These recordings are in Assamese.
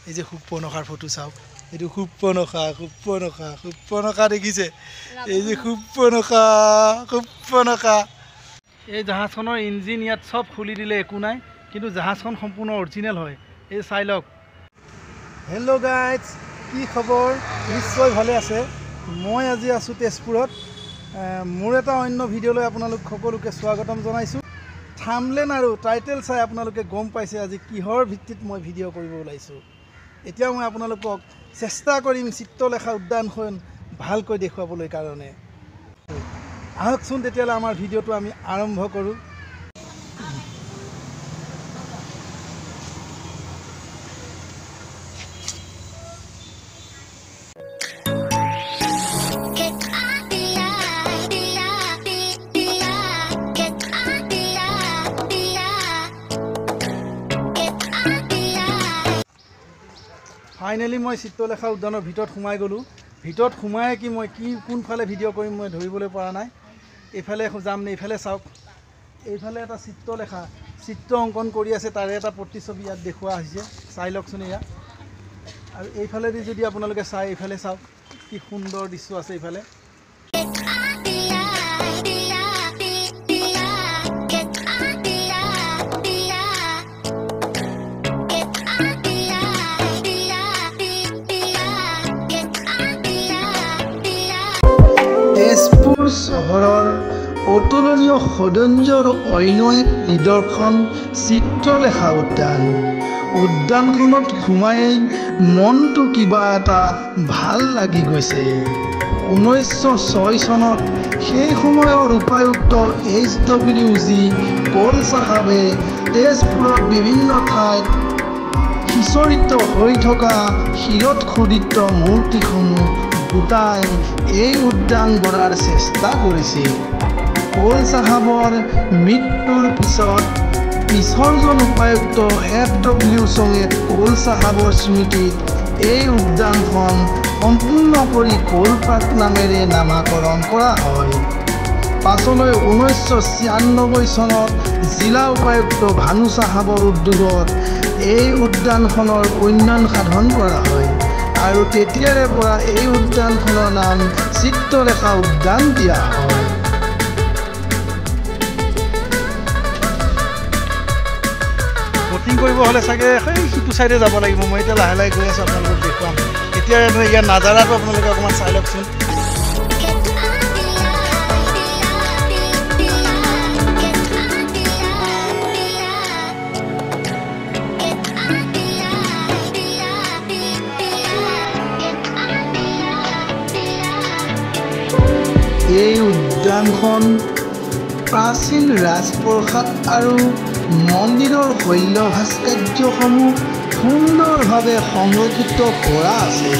এই যে সুপনখাৰ ফটো চাওক এইটো সুপনখা দেখিছে এই যে সুপনখা এই জাহাজখনৰ ইঞ্জিন ইয়াত সব খুলি দিলে একো নাই কিন্তু জাহাজখন সম্পূৰ্ণ অৰিজিনেল হয় এই চাই লওক হেল্ল' গাইজ কি খবৰ নিশ্চয় ভালে আছে মই আজি আছোঁ তেজপুৰত মোৰ এটা অন্য ভিডিঅ'লৈ আপোনালোক সকলোকে স্বাগতম জনাইছোঁ থাম্বনেইল আৰু টাইটেল চাই আপোনালোকে গম পাইছে আজি কিহৰ ভিত্তিত মই ভিডিঅ' কৰিব ওলাইছোঁ এতিয়া মই আপোনালোকক চেষ্টা কৰিম চিত্ৰলেখা উদ্যানখন ভালকৈ দেখুৱাবলৈ কাৰণে আহকচোন তেতিয়াহ'লে আমাৰ ভিডিঅ'টো আমি আৰম্ভ কৰোঁ ফাইনেলি মই চিত্ৰলেখা উদ্যানৰ ভিতৰত সোমাই গ'লোঁ ভিতৰত সোমাই কি মই কোনফালে ভিডিঅ' কৰিম মই ধৰিবলৈ পৰা নাই এইফালে যাম নে এইফালে চাওক এইফালে এটা চিত্ৰ অংকন কৰি আছে তাৰে এটা প্ৰতিচ্ছবি ইয়াত দেখুওৱা হৈছে চাই লওকচোন এয়া আৰু এইফালেদি যদি আপোনালোকে চাই এইফালে চাওক কি সুন্দৰ দৃশ্য আছে এইফালে তেজপুৰ চহৰৰ অতুলনীয় সৌন্দৰ্যৰ অন্য এক নিদৰ্শন চিত্ৰলেখা উদ্যানখনত সোমাই মনটো কিবা এটা ভাল লাগি গৈছে 1906 চনত সেই সময়ৰ উপায়ুক্ত HWG কল চাহাবে তেজপুৰৰ বিভিন্ন ঠাইত সিঁচৰিত হৈ থকা শিলত খোদিত মূৰ্তিসমূহ গোটাই এই উদ্যান গঢ়াৰ চেষ্টা কৰিছিল কল চাহাবৰ মৃত্যুৰ পিছৰজন উপায়ুক্ত FW চঙে কল চাহাবৰ স্মৃতিত এই উদ্যানখন সম্পূৰ্ণ কৰি কল পাৰ্ক নামেৰে নামাকৰণ কৰা হয় পাছলৈ 1996 চনত জিলা উপায়ুক্ত ভানু চাহাবৰ উদ্যোগত এই উদ্যানখনৰ উন্নয়ন সাধন কৰা হয় আৰু তেতিয়াৰে পৰা এই উদ্যানখনৰ নাম চিত্ৰলেখা উদ্যান দিয়া হয় বোটিং কৰিব হ'লে চাগে সেই সিটো চাইডে যাব লাগিব মই এতিয়া লাহে লাহে গৈ আছোঁ আপোনালোকক দেখুৱাম এতিয়া ইয়াৰ নাজাৰাটো আপোনালোকে অকণমান চাই লওকচোন এই উদ্যানখন প্ৰাচীন ৰাজপ্ৰসাদ আৰু মন্দিৰৰ শৈল ভাস্কৰ্যসমূহ সুন্দৰভাৱে সংৰক্ষিত কৰা আছে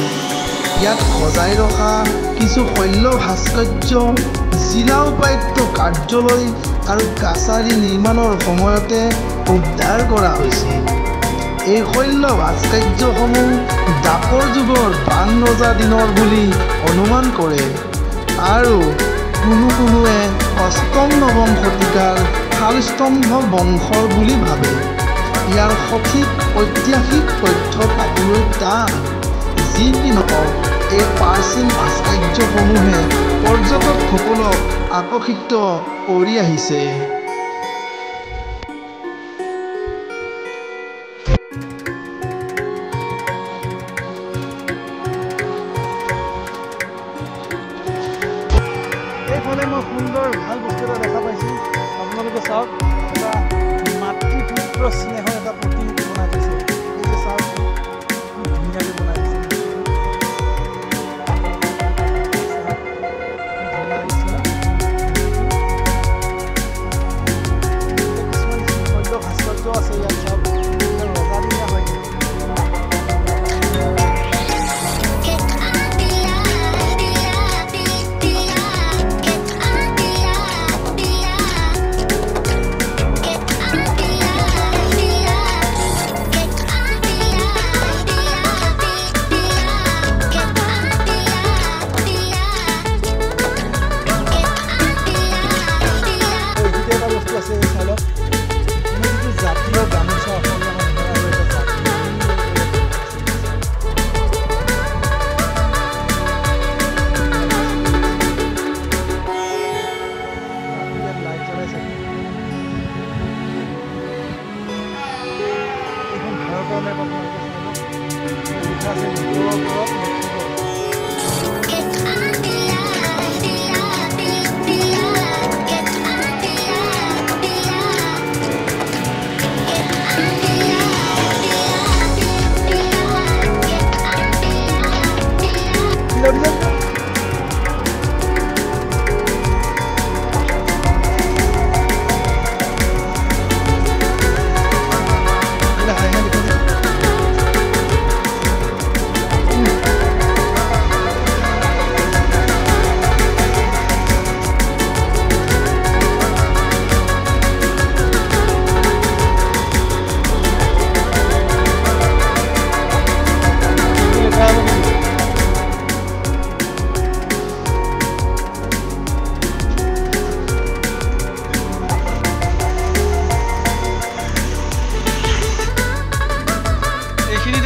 ইয়াত সজাই ৰখা কিছু শৈল ভাস্কৰ্য জিলা উপায়ুক্ত কাৰ্যালয় আৰু কাছাৰী নিৰ্মাণৰ সময়তে উদ্ধাৰ কৰা হৈছে এই শৈল ভাস্কৰ্যসমূহ দাপৰ যুগৰ বান ৰজা দিনৰ বুলি অনুমান কৰে আৰু কোনোৱে অষ্টম-নৱম শতিকাৰ শালস্তম্ভ বংশৰ বুলি ভাবে ইয়াৰ সঠিক ঐতিহাসিক তথ্য পাবলৈ টান যি কি নহওক এই প্ৰাচীন ভাস্কৰ্যসমূহে পৰ্যটকসকলক আকৰ্ষিত কৰি আহিছে এইফালে মই সুন্দৰ ভাল বস্তু এটা দেখা পাইছোঁ আপোনালোকে চাওক এটা মাতৃ পুত্ৰ স্নেহৰ এটা প্ৰতিমূৰ্তি বনাই দিছে এই যে চাওক খুব ধুনীয়াকৈ বনাই দিছে কিছুমান ভাস্কৰ্য আছে ইয়াত চাওক ৰজাদিনীয়া হয় লিখা আছে মোটৰৰ ওপৰত মেক্সিকো।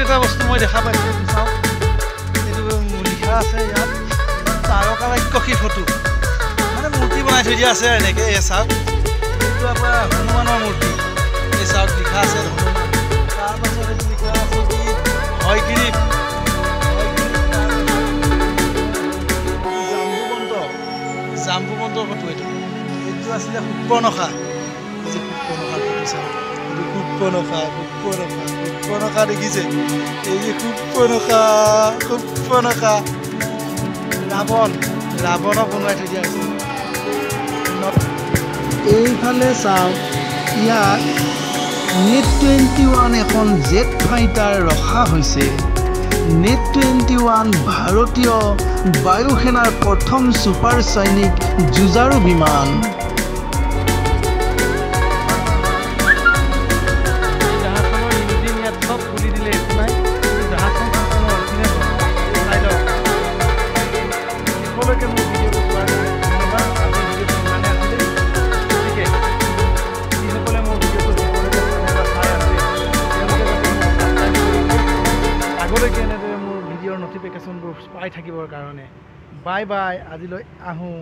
এটা বস্তু মই দেখা পাইছোঁ, চাওক এইটো লিখা আছে ইয়াত তাৰকাৰাক্ষসী ফটো, মানে মূৰ্তি বনাই থৈ দিয়া আছে এনেকৈ। এই চাওক এইটো আপোনাৰ হনুমানৰ মূৰ্তি, এই চাওক লিখা আছে হনুমান। তাৰপাছত এইটো লিখা আছে কি হয়গ্ৰীৱ, জাম্বুবন্তৰ ফটো। এইটো আছিলে শূৰ্পণখা, এই যে শূৰ্পণখাৰ ফটো চাওক, এইটো শূৰ্পণখা দেখিছে, এই যে শূৰ্পণখা ৰাৱণক বনোৱাই থৈ দিয়া হৈছে। এইফালে চাওক ইয়াত নেট 21 এখন জেট ফাইটাৰ ৰখা হৈছে। নেট 21 ভাৰতীয় বায়ুসেনাৰ প্ৰথম ছুপাৰচনিক যুঁজাৰু বিমান। আগলৈকে এনেদৰে মোৰ ভিডিঅ'ৰ নটিফিকেশ্যনবোৰ পাই থাকিবৰ কাৰণে বাই বাই, আজিলৈ আহোঁ।